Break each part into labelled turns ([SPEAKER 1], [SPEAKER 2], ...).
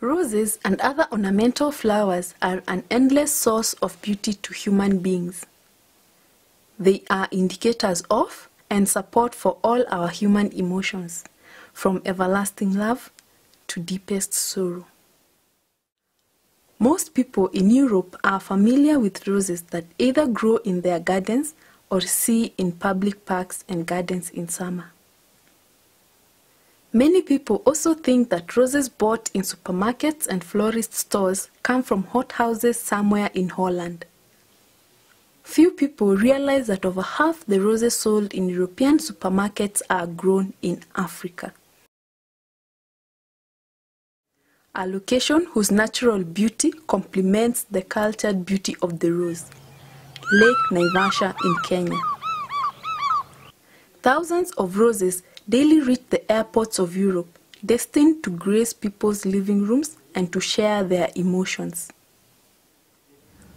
[SPEAKER 1] Roses and other ornamental flowers are an endless source of beauty to human beings. They are indicators of and support for all our human emotions, from everlasting love to deepest sorrow. Most people in Europe are familiar with roses that either grow in their gardens or see in public parks and gardens in summer. Many people also think that roses bought in supermarkets and florist stores come from hothouses somewhere in Holland. Few people realize that over half the roses sold in European supermarkets are grown in Africa. A location whose natural beauty complements the cultured beauty of the rose, Lake Naivasha in Kenya. Thousands of roses daily reach the airports of Europe, destined to grace people's living rooms and to share their emotions.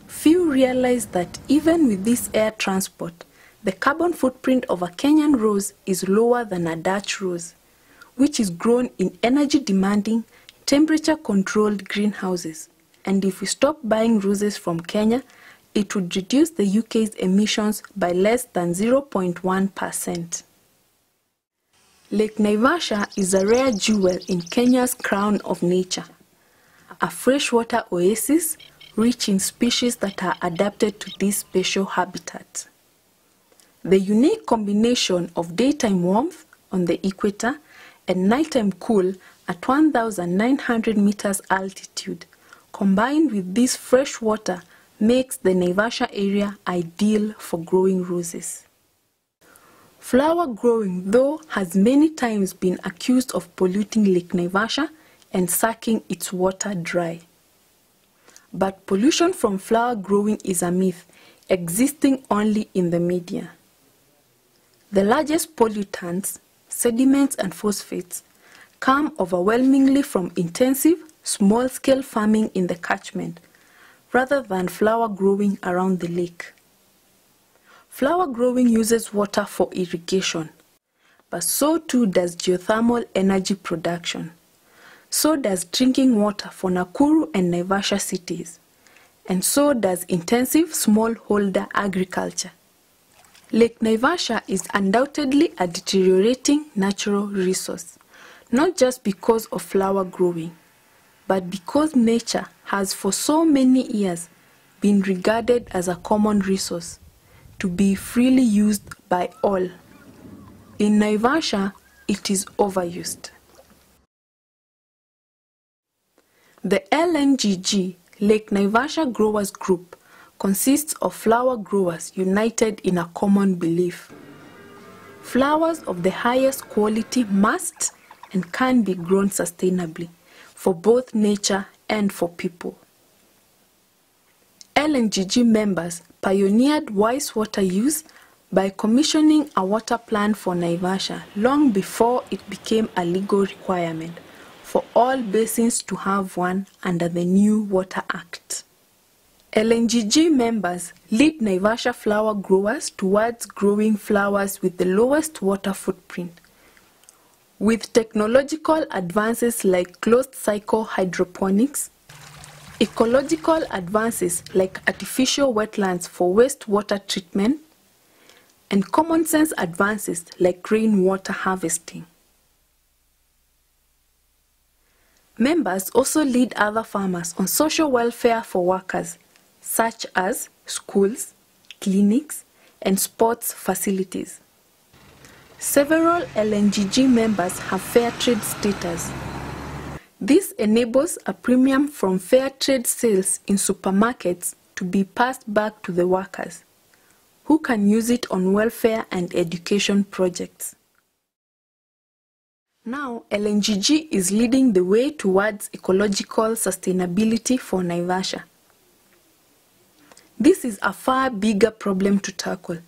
[SPEAKER 1] Few realize that even with this air transport, the carbon footprint of a Kenyan rose is lower than a Dutch rose, which is grown in energy-demanding, temperature-controlled greenhouses. And if we stop buying roses from Kenya, it would reduce the UK's emissions by less than 0.1%. Lake Naivasha is a rare jewel in Kenya's crown of nature, a freshwater oasis rich in species that are adapted to this special habitat. The unique combination of daytime warmth on the equator and nighttime cool at 1,900 meters altitude, combined with this fresh water, makes the Naivasha area ideal for growing roses. Flower growing, though, has many times been accused of polluting Lake Naivasha and sucking its water dry. But pollution from flower growing is a myth, existing only in the media. The largest pollutants, sediments and phosphates, come overwhelmingly from intensive, small-scale farming in the catchment, rather than flower growing around the lake. Flower growing uses water for irrigation, but so too does geothermal energy production. So does drinking water for Nakuru and Naivasha cities, and so does intensive smallholder agriculture. Lake Naivasha is undoubtedly a deteriorating natural resource, not just because of flower growing, but because nature has for so many years been regarded as a common resource, to be freely used by all. In Naivasha, it is overused. The LNGG, Lake Naivasha Growers Group, consists of flower growers united in a common belief. Flowers of the highest quality must and can be grown sustainably for both nature and for people. LNGG members pioneered wise water use by commissioning a water plan for Naivasha long before it became a legal requirement for all basins to have one under the new Water Act. LNGG members lead Naivasha flower growers towards growing flowers with the lowest water footprint. With technological advances like closed-cycle hydroponics, ecological advances like artificial wetlands for wastewater treatment, and common-sense advances like rainwater harvesting. Members also lead other farmers on social welfare for workers, such as schools, clinics, and sports facilities. Several LNGG members have fair trade status. This enables a premium from fair trade sales in supermarkets to be passed back to the workers, who can use it on welfare and education projects. Now, LNGG is leading the way towards ecological sustainability for Naivasha. This is a far bigger problem to tackle,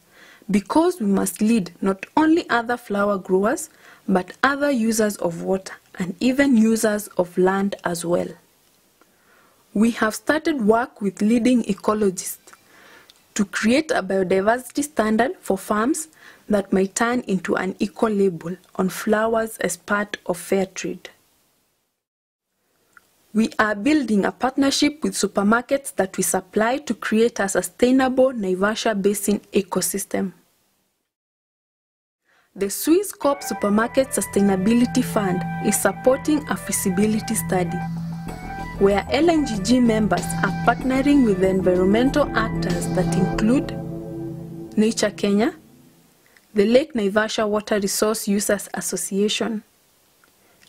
[SPEAKER 1] because we must lead not only other flower growers, but other users of water and even users of land as well. We have started work with leading ecologists to create a biodiversity standard for farms that might turn into an eco-label on flowers as part of fair trade. We are building a partnership with supermarkets that we supply to create a sustainable Naivasha Basin ecosystem. The Swiss Corp Supermarket Sustainability Fund is supporting a feasibility study where LNGG members are partnering with the environmental actors that include Nature Kenya, the Lake Naivasha Water Resource Users Association,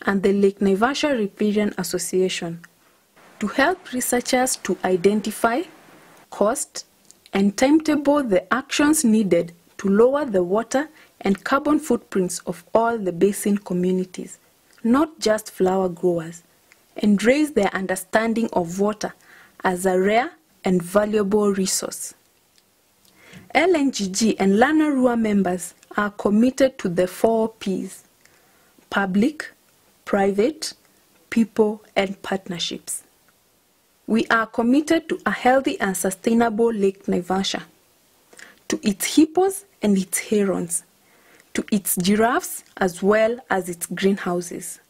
[SPEAKER 1] and the Lake Naivasha Riparian Association to help researchers to identify, cost, and timetable the actions needed to lower the water and carbon footprints of all the basin communities, not just flower growers, and raise their understanding of water as a rare and valuable resource. LNGG and Lanarua members are committed to the 4 Ps: public, private, people, and partnerships. We are committed to a healthy and sustainable Lake Naivasha, to its hippos and its herons, to its giraffes as well as its greenhouses.